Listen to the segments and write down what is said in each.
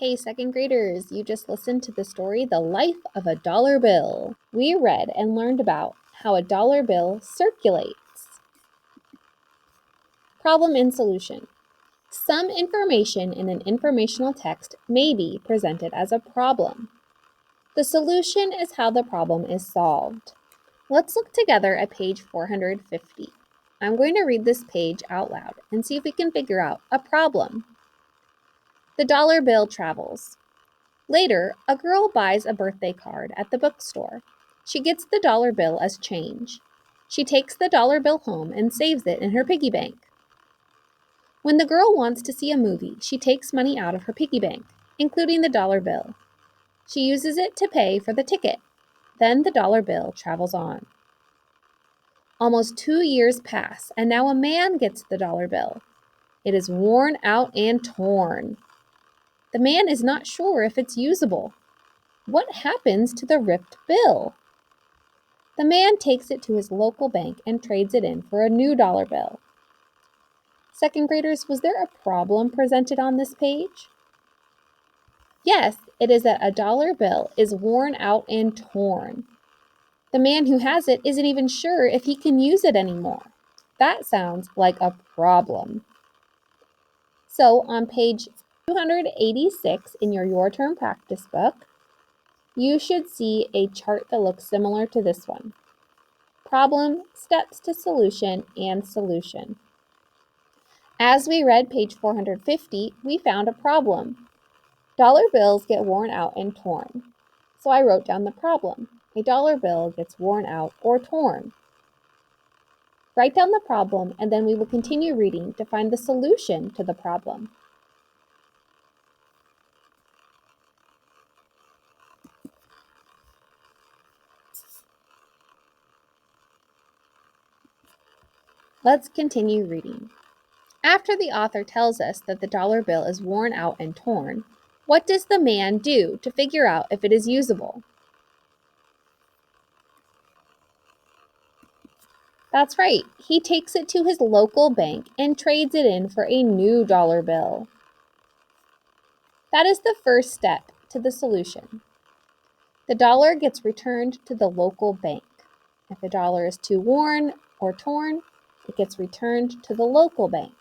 Hey, second graders, you just listened to the story, The Life of a Dollar Bill. We read and learned about how a dollar bill circulates. Problem and solution. Some information in an informational text may be presented as a problem. The solution is how the problem is solved. Let's look together at page 450. I'm going to read this page out loud and see if we can figure out a problem. The dollar bill travels. Later, a girl buys a birthday card at the bookstore. She gets the dollar bill as change. She takes the dollar bill home and saves it in her piggy bank. When the girl wants to see a movie, she takes money out of her piggy bank, including the dollar bill. She uses it to pay for the ticket. Then the dollar bill travels on. Almost 2 years pass, and now a man gets the dollar bill. It is worn out and torn. The man is not sure if it's usable. What happens to the ripped bill? The man takes it to his local bank and trades it in for a new dollar bill. Second graders, was there a problem presented on this page? Yes, it is that a dollar bill is worn out and torn. The man who has it isn't even sure if he can use it anymore. That sounds like a problem. So on page 286 in your Term Practice book, you should see a chart that looks similar to this one. Problem, steps to solution, and solution. As we read page 450, we found a problem. Dollar bills get worn out and torn. So I wrote down the problem. A dollar bill gets worn out or torn. Write down the problem, and then we will continue reading to find the solution to the problem. Let's continue reading. After the author tells us that the dollar bill is worn out and torn, what does the man do to figure out if it is usable? That's right, he takes it to his local bank and trades it in for a new dollar bill. That is the first step to the solution. The dollar gets returned to the local bank. If a dollar is too worn or torn, it gets returned to the local bank.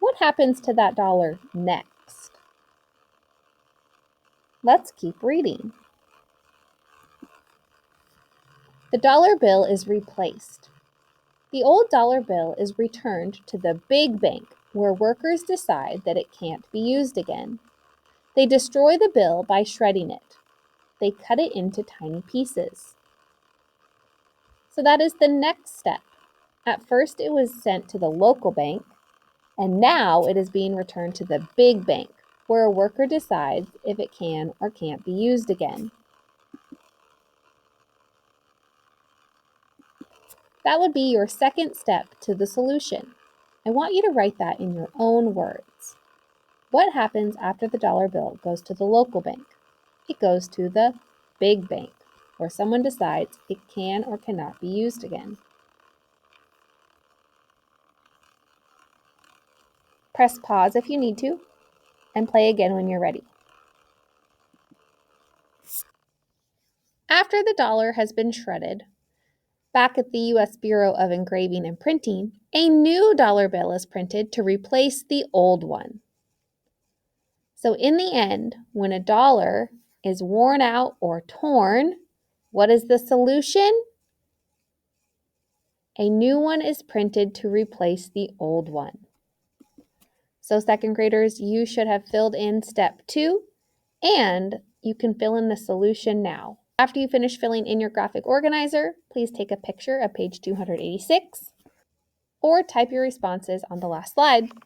What happens to that dollar next? Let's keep reading. The dollar bill is replaced. The old dollar bill is returned to the big bank, where workers decide that it can't be used again. They destroy the bill by shredding it. They cut it into tiny pieces. So that is the next step. At first it was sent to the local bank, and now it is being returned to the big bank, where a worker decides if it can or can't be used again. That would be your second step to the solution. I want you to write that in your own words. What happens after the dollar bill goes to the local bank? It goes to the big bank, where someone decides it can or cannot be used again. Press pause if you need to, and play again when you're ready. After the dollar has been shredded, back at the U.S. Bureau of Engraving and Printing, a new dollar bill is printed to replace the old one. So in the end, when a dollar is worn out or torn, what is the solution? A new one is printed to replace the old one. So second graders, you should have filled in step 2, and you can fill in the solution now. After you finish filling in your graphic organizer, please take a picture of page 286 or type your responses on the last slide.